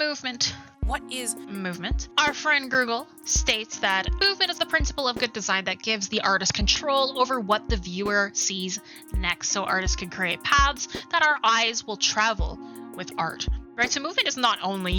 movement. What is movement? Our friend Google states that movement is the principle of good design that gives the artist control over what the viewer sees next. So artists can create paths that our eyes will travel with art. Right, so movement is not only,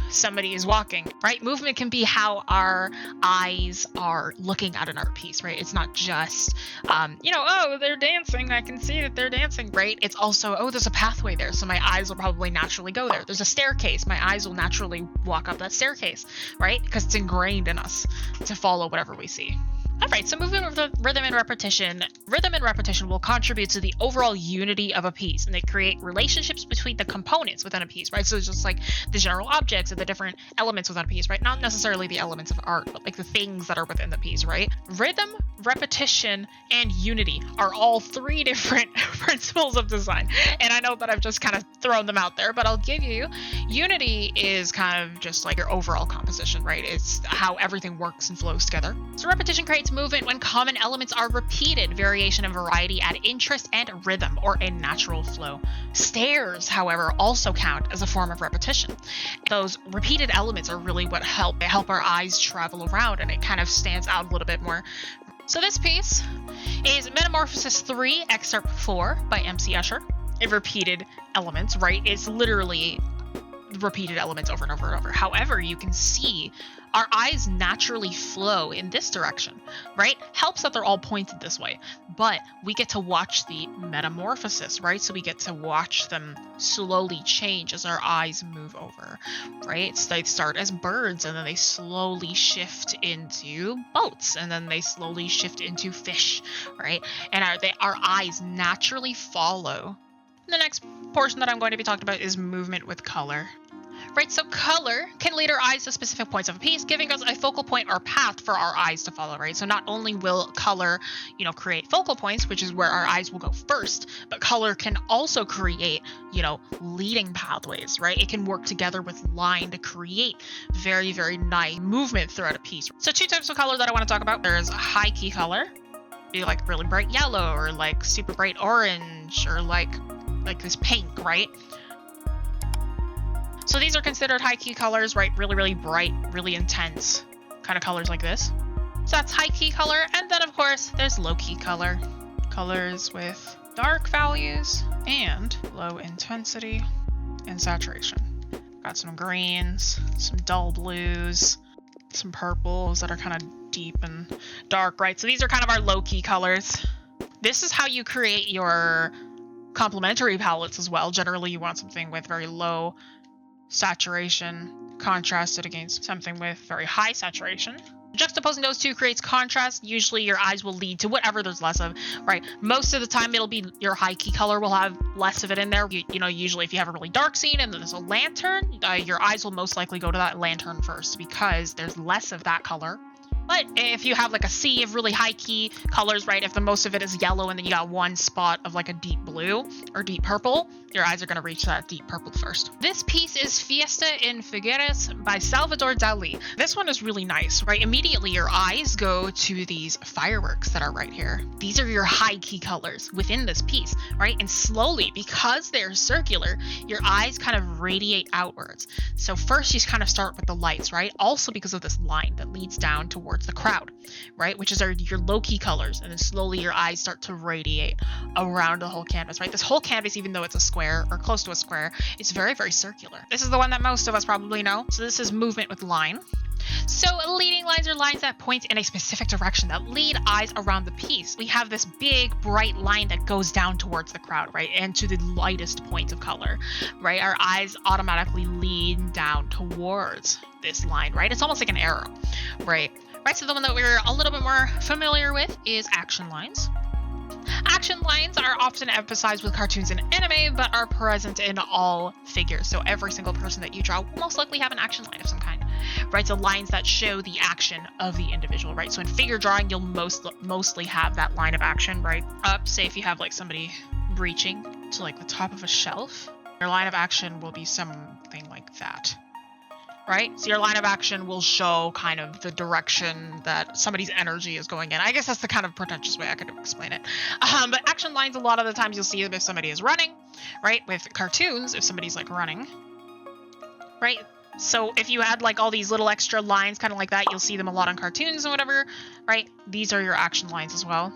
somebody is walking, right? Movement can be how our eyes are looking at an art piece, right? It's not just, oh, they're dancing. I can see that they're dancing, right? It's also, oh, there's a pathway there, so my eyes will probably naturally go there. There's a staircase. My eyes will naturally walk up that staircase, right? Because it's ingrained in us to follow whatever we see. All right, so movement with rhythm and repetition. Rhythm and repetition will contribute to the overall unity of a piece, and they create relationships between the components within a piece, right? So it's just like the general objects of the different elements within a piece, right? Not necessarily the elements of art, but like the things that are within the piece, right? Rhythm, repetition, and unity are all three different principles of design. And I know that I've just kind of thrown them out there, but I'll give you, unity is kind of just like your overall composition, right? It's how everything works and flows together. So repetition creates movement when common elements are repeated. Variation and variety add interest and rhythm, or a natural flow. Stairs, however, also count as a form of repetition. Those repeated elements are really what help our eyes travel around, and it kind of stands out a little bit more. So this piece is Metamorphosis 3, Excerpt 4 by MC Escher. It repeated elements, right? It's literally repeated elements over and over and over. However, you can see our eyes naturally flow in this direction, right? Helps that they're all pointed this way, but we get to watch the metamorphosis, right? So we get to watch them slowly change as our eyes move over, right? So they start as birds, and then they slowly shift into boats, and then they slowly shift into fish, right? And our eyes naturally follow. The next portion that I'm going to be talking about is movement with color. Right, so color can lead our eyes to specific points of a piece, giving us a focal point or path for our eyes to follow, right? So not only will color, create focal points, which is where our eyes will go first, but color can also create, leading pathways, right? It can work together with line to create very, very nice movement throughout a piece. So two types of color that I want to talk about. There's high key color, be like really bright yellow, or like super bright orange, or like this pink, right? So these are considered high key colors, right? Really, really bright, really intense kind of colors like this. So that's high key color. And then of course, there's low key color. Colors with dark values and low intensity and saturation. Got some greens, some dull blues, some purples that are kind of deep and dark, right? So these are kind of our low key colors. This is how you create your complementary palettes as well. Generally, you want something with very low saturation contrasted against something with very high saturation. Juxtaposing those two creates contrast. Usually your eyes will lead to whatever there's less of, right? Most of the time it'll be your high key color will have less of it in there. Usually if you have a really dark scene and then there's a lantern, your eyes will most likely go to that lantern first because there's less of that color. But if you have like a sea of really high key colors, right? If the most of it is yellow and then you got one spot of like a deep blue or deep purple, your eyes are going to reach that deep purple first. This piece is Fiesta en Figueres by Salvador Dali. This one is really nice, right? Immediately your eyes go to these fireworks that are right here. These are your high key colors within this piece, right? And slowly, because they're circular, your eyes kind of radiate outwards. So first you kind of start with the lights, right? Also because of this line that leads down towards the crowd, right? Which is your low key colors. And then slowly your eyes start to radiate around the whole canvas, right? This whole canvas, even though it's a square or close to a square, it's very, very circular. This is the one that most of us probably know. So this is movement with line. So leading lines are lines that point in a specific direction that lead eyes around the piece. We have this big bright line that goes down towards the crowd, right? And to the lightest point of color, right? Our eyes automatically lean down towards this line, right? It's almost like an arrow, right? Right, so the one that we're a little bit more familiar with is action lines. Action lines are often emphasized with cartoons and anime, but are present in all figures. So every single person that you draw will most likely have an action line of some kind, right? So lines that show the action of the individual, right? So in figure drawing, you'll mostly have that line of action, right? Up, say if you have like somebody reaching to like the top of a shelf, your line of action will be something like that. Right? So your line of action will show kind of the direction that somebody's energy is going in. I guess that's the kind of pretentious way I could explain it. But action lines, a lot of the times you'll see them if somebody is running, right? With cartoons, if somebody's like running, right? So if you had like all these little extra lines kind of like that, you'll see them a lot on cartoons and whatever, right? These are your action lines as well.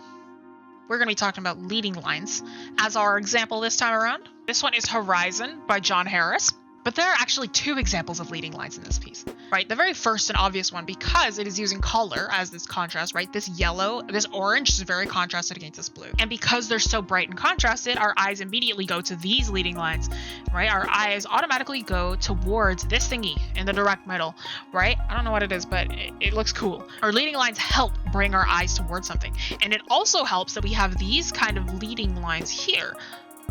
We're going to be talking about leading lines as our example this time around. This one is Horizon by John Harris. But there are actually two examples of leading lines in this piece, right? The very first and obvious one, because it is using color as this contrast, right? This yellow, this orange is very contrasted against this blue. And because they're so bright and contrasted, our eyes immediately go to these leading lines, right? Our eyes automatically go towards this thingy in the direct middle, right? I don't know what it is, but it looks cool. Our leading lines help bring our eyes towards something. And it also helps that we have these kind of leading lines here.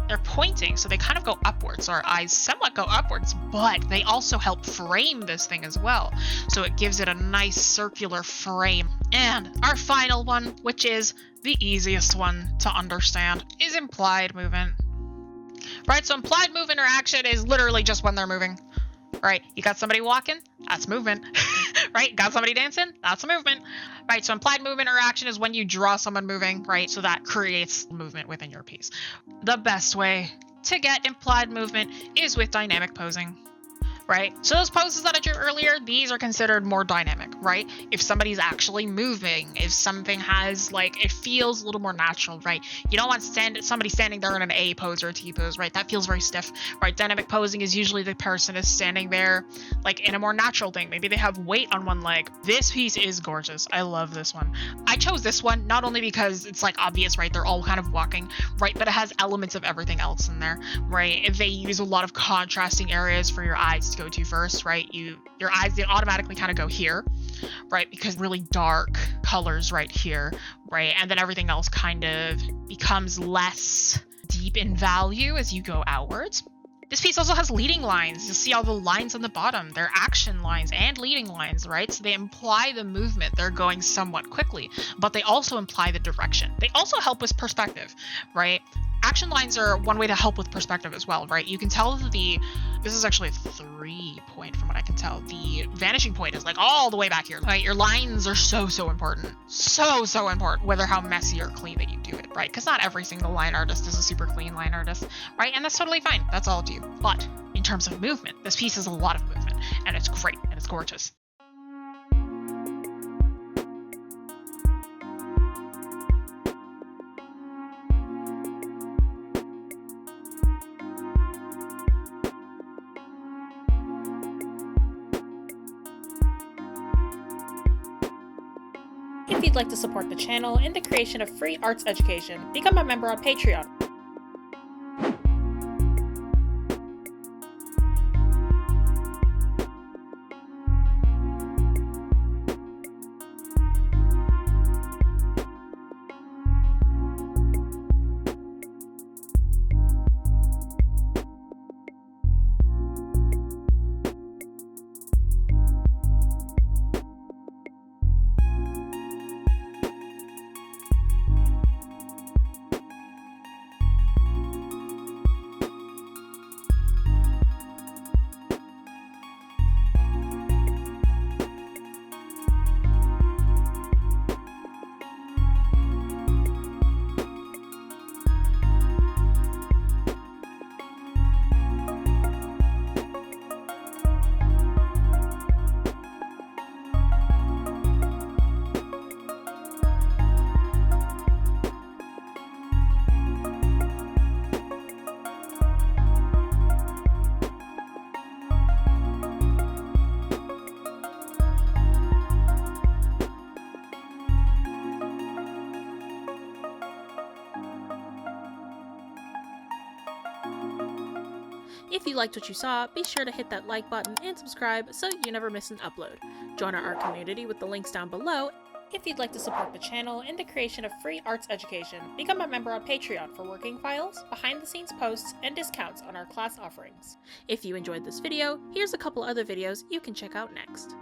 They're pointing, so they kind of go upwards. So our eyes somewhat go upwards, but they also help frame this thing as well. So it gives it a nice circular frame. And our final one, which is the easiest one to understand, is implied movement. Right, so implied movement or action is literally just when they're moving. Right, you got somebody walking, that's movement. Right, got somebody dancing, that's a movement. Right, so implied movement or action is when you draw someone moving, right? So that creates movement within your piece. The best way to get implied movement is with dynamic posing. Right? So those poses that I drew earlier, these are considered more dynamic, right? If somebody's actually moving, if something has like, it feels a little more natural, right? You don't want somebody standing there in an A pose or a T pose, right? That feels very stiff, right? Dynamic posing is usually the person is standing there like in a more natural thing. Maybe they have weight on one leg. This piece is gorgeous. I love this one. I chose this one not only because it's like obvious, right? They're all kind of walking, right? But it has elements of everything else in there, right? If they use a lot of contrasting areas for your eyes to go to first, right? Your eyes, they automatically kind of go here, right? Because really dark colors right here, right? And then everything else kind of becomes less deep in value as you go outwards. This piece also has leading lines. You'll see all the lines on the bottom. They're action lines and leading lines, right? So they imply the movement. They're going somewhat quickly, but they also imply the direction. They also help with perspective, right? Action lines are one way to help with perspective as well, right? You can tell that this is actually a 3 point from what I can tell. The vanishing point is like all the way back here, right? Your lines are so important. So important, whether how messy or clean that you do it, right? Because not every single line artist is a super clean line artist, right? And that's totally fine. That's all to you. But in terms of movement, this piece has a lot of movement, and it's great, and it's gorgeous. If you'd like to support the channel and the creation of free arts education, become a member on Patreon. If you liked what you saw, be sure to hit that like button and subscribe so you never miss an upload. Join our art community with the links down below. If you'd like to support the channel and the creation of free arts education, become a member on Patreon for working files, behind-the-scenes posts, and discounts on our class offerings. If you enjoyed this video, here's a couple other videos you can check out next.